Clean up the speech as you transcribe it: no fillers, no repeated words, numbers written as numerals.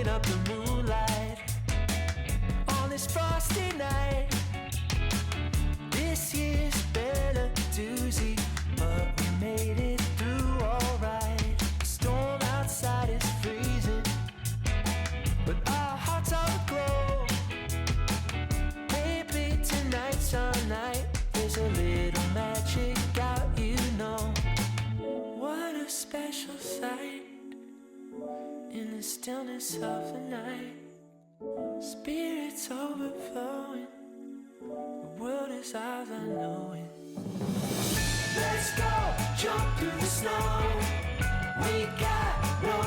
soaking up the moonlight on this frosty night. This year's been a doozy, but we made it through alright. The storm outside is freezing, but our hearts are aglow. Maybe tonight's our night. There's a little magic out, you know. What a special sight in the stillness of the night. Spirits overflowing, the world is ours, I know it. Let's go, jump through the snow. We got no